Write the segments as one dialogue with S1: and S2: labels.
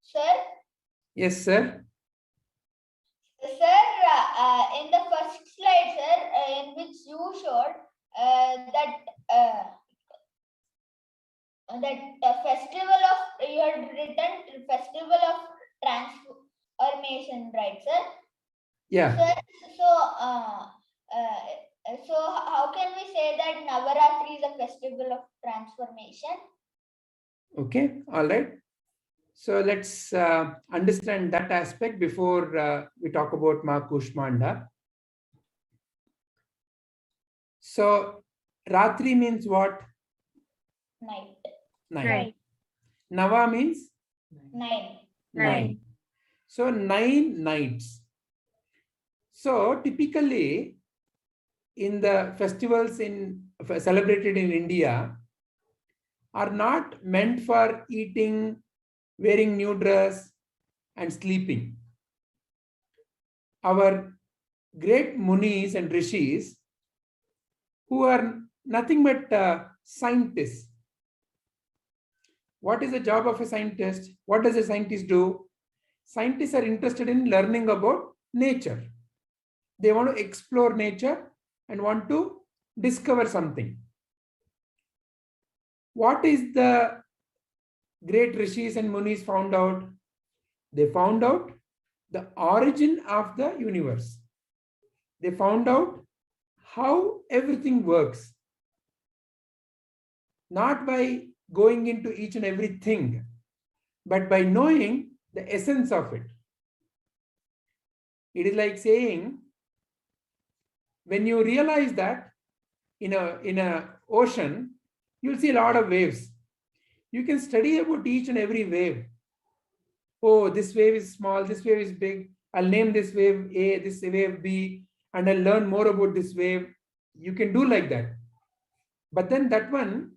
S1: Sir?
S2: Yes, sir.
S1: Sir, in the first slide, sir, in which you showed that festival of, you had written festival of transformation, right, sir?
S2: Yeah.
S1: Sir, so how can we say that Navaratri is a festival of transformation?
S2: Okay. All right. So let's understand that aspect before we talk about Ma Kushmanda. So Ratri means what?
S1: Night.
S2: Nine.
S3: Right.
S2: Nava means
S1: Nine.
S2: nine. So 9 nights. So typically in the festivals celebrated in India are not meant for eating, wearing new dress and sleeping. Our great munis and rishis who are nothing but scientists. What is the job of a scientist? What does a scientist do? Scientists are interested in learning about nature. They want to explore nature and want to discover something. What is the great rishis and munis found out? They found out the origin of the universe. They found out how everything works. Not by going into each and everything, but by knowing the essence of it. It is like saying, when you realize that in a ocean, you'll see a lot of waves. You can study about each and every wave. Oh, this wave is small, this wave is big. I'll name this wave A, this wave B, and I'll learn more about this wave. You can do like that. But then that one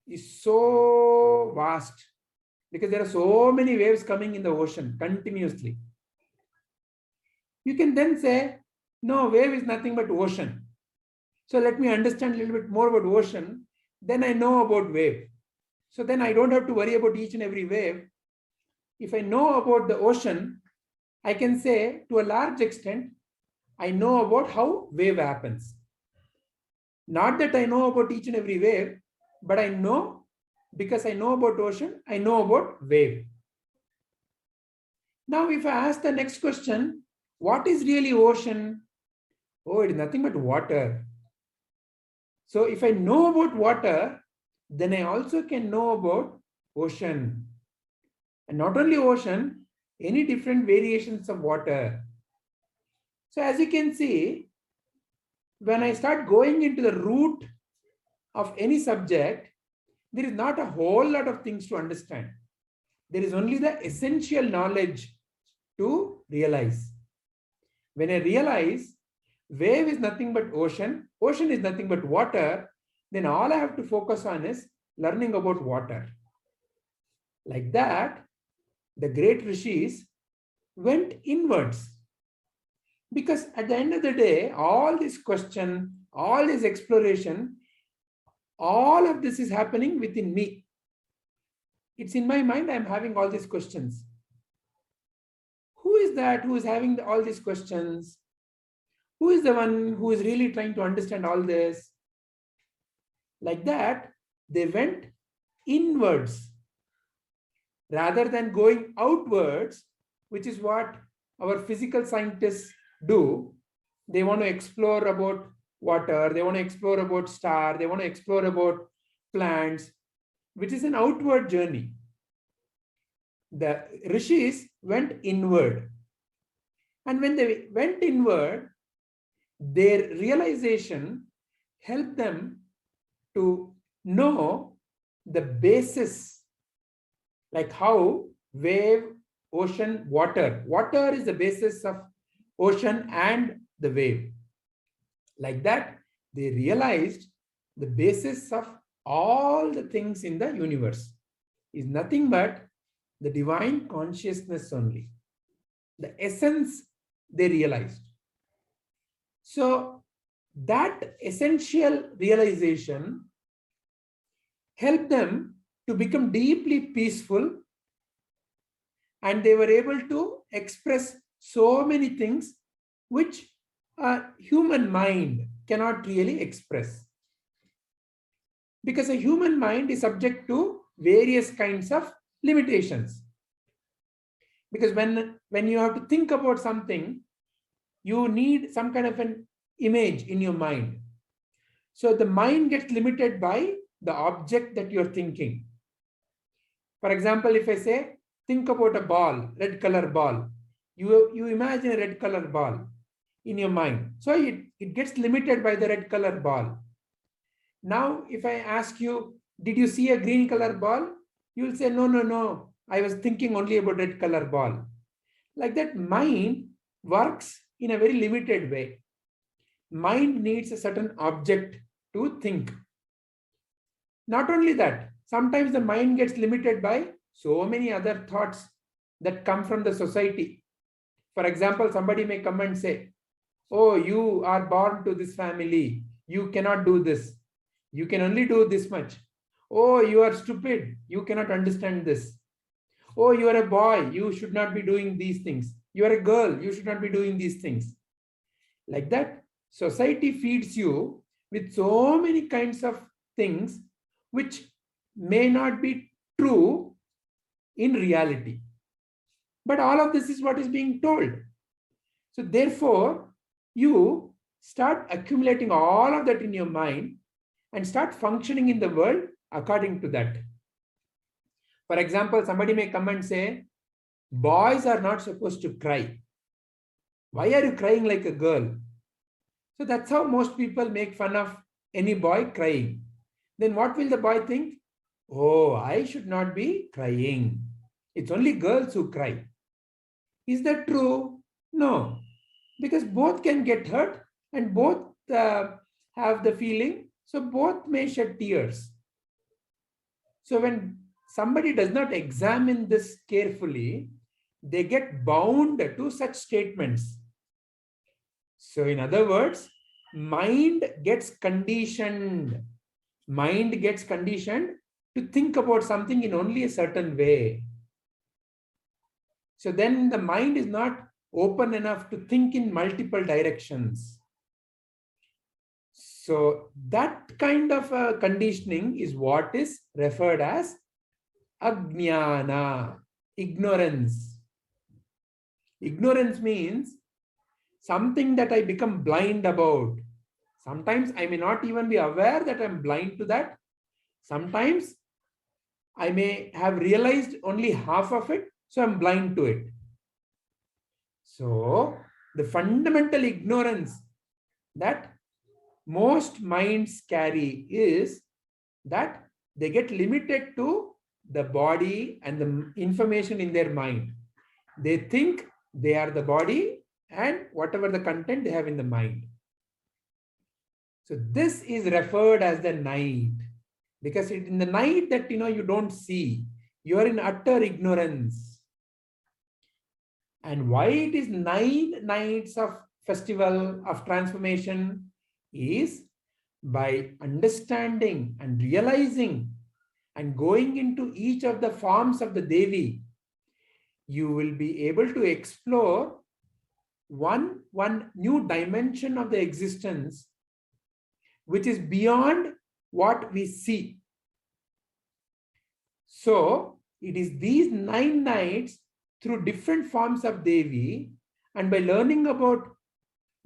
S2: is so vast because there are so many waves coming in the ocean continuously. You can then say, no, wave is nothing but ocean. So let me understand a little bit more about ocean. Then I know about wave. So then I don't have to worry about each and every wave. If I know about the ocean, I can say to a large extent, I know about how wave happens. Not that I know about each and every wave, but I know, because I know about ocean, I know about wave. Now, if I ask the next question, what is really ocean? Oh, it is nothing but water. So if I know about water, then I also can know about ocean. And not only ocean, any different variations of water. So as you can see, when I start going into the root of any subject, there is not a whole lot of things to understand. There is only the essential knowledge to realize. When I realize wave is nothing but ocean, ocean is nothing but water, then all I have to focus on is learning about water. Like that, the great rishis went inwards. Because at the end of the day, all this question, all this exploration, all of this is happening within me. It's in my mind, I'm having all these questions. Who is that who is having all these questions? Who is the one who is really trying to understand all this? Like that, they went inwards rather than going outwards, which is what our physical scientists do. They want to explore about water, they want to explore about star, they want to explore about plants, which is an outward journey. The rishis went inward. And when they went inward, their realization helped them to know the basis, like how wave, ocean, water. Water is the basis of ocean and the wave. Like that, they realized the basis of all the things in the universe is nothing but the divine consciousness only. The essence they realized. So that essential realization helped them to become deeply peaceful, and they were able to express so many things which a human mind cannot really express. Because a human mind is subject to various kinds of limitations. Because when you have to think about something, you need some kind of an image in your mind. So the mind gets limited by the object that you're thinking. For example, if I say, think about a ball, red color ball, you imagine a red color ball in your mind. So it gets limited by the red color ball. Now, if I ask you, did you see a green color ball? You'll say, no, I was thinking only about red color ball. Like that, mind works in a very limited way. Mind needs a certain object to think. Not only that, sometimes the mind gets limited by so many other thoughts that come from the society. For example, somebody may come and say, oh, you are born to this family. You cannot do this. You can only do this much. Oh, you are stupid. You cannot understand this. Oh, you are a boy. You should not be doing these things. You are a girl. You should not be doing these things. Like that, society feeds you with so many kinds of things which may not be true in reality. But all of this is what is being told. So therefore, you start accumulating all of that in your mind and start functioning in the world according to that. For example, somebody may come and say, boys are not supposed to cry. Why are you crying like a girl? So that's how most people make fun of any boy crying. Then what will the boy think? Oh, I should not be crying. It's only girls who cry. Is that true? No, because both can get hurt and both have the feeling. So both may shed tears. So when somebody does not examine this carefully, they get bound to such statements. So in other words, mind gets conditioned. Mind gets conditioned to think about something in only a certain way. So then the mind is not open enough to think in multiple directions. So that kind of conditioning is what is referred as ajnana, ignorance. Ignorance means something that I become blind about. Sometimes I may not even be aware that I'm blind to that. Sometimes I may have realized only half of it, so I'm blind to it. So the fundamental ignorance that most minds carry is that they get limited to the body and the information in their mind. They think they are the body and whatever the content they have in the mind. So this is referred as the night, because in the night that you don't see, you are in utter ignorance. And why it is 9 nights of festival of transformation is by understanding and realizing and going into each of the forms of the Devi, you will be able to explore one new dimension of the existence which is beyond what we see. So it is these 9 nights through different forms of Devi, and by learning about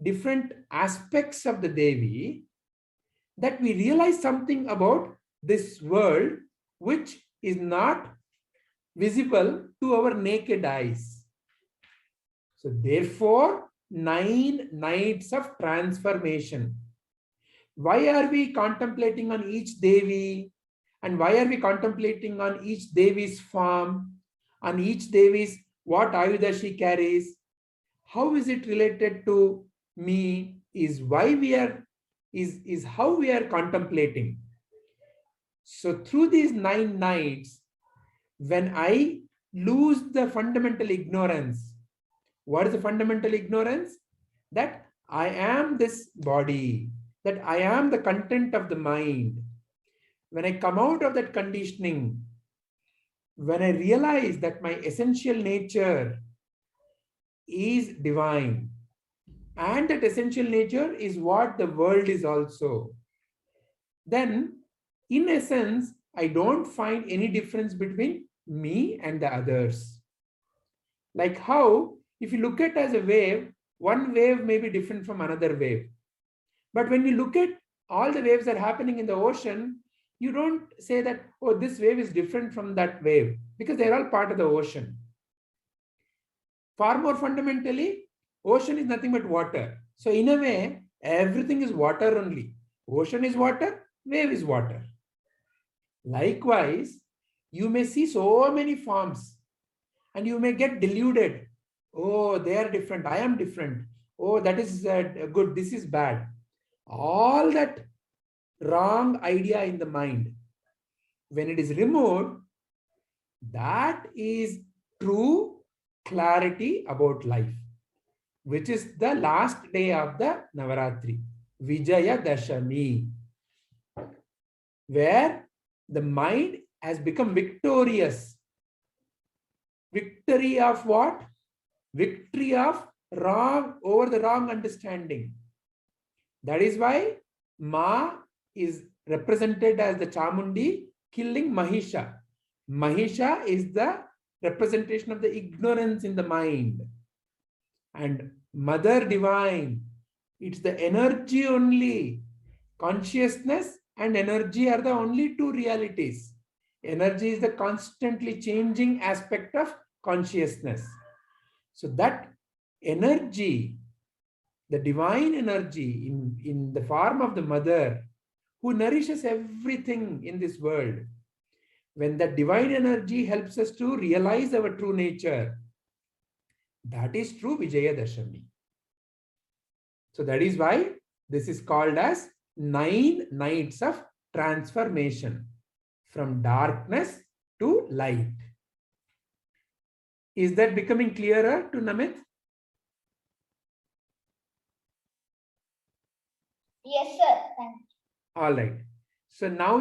S2: different aspects of the Devi, that we realize something about this world which is not visible to our naked eyes. So therefore, 9 nights of transformation. Why are we contemplating on each Devi? And why are we contemplating on each Devi's form? On each Devi's what Ayuda she carries? How is it related to me? Is why we are, is how we are contemplating. So through these 9 nights, when I lose the fundamental ignorance, what is the fundamental ignorance? That I am this body, that I am the content of the mind. When I come out of that conditioning, when I realize that my essential nature is divine, and that essential nature is what the world is also, then in essence, I don't find any difference between me and the others. Like how, if you look at as a wave, one wave may be different from another wave. But when you look at all the waves that are happening in the ocean, you don't say that, oh, this wave is different from that wave, because they're all part of the ocean. Far more fundamentally, ocean is nothing but water. So in a way, everything is water only. Ocean is water, wave is water. Likewise, you may see so many forms and you may get deluded. Oh, they are different. I am different. Oh, that is good. This is bad. All that wrong idea in the mind, when it is removed, that is true clarity about life, which is the last day of the Navaratri, Vijaya Dashami, where the mind has become victorious. Victory of what? Victory of wrong over the wrong understanding. That is why Ma is represented as the Chamundi killing Mahisha. Mahisha is the representation of the ignorance in the mind. And Mother Divine, it's the energy only. Consciousness and energy are the only two realities. Energy is the constantly changing aspect of consciousness. So that energy, the divine energy in the form of the mother who nourishes everything in this world, when that divine energy helps us to realize our true nature, that is true Vijaya Dashami. So that is why this is called as 9 nights of transformation from darkness to light. Is that becoming clearer to Namit?
S1: Yes, sir. Thank you.
S2: All right. So now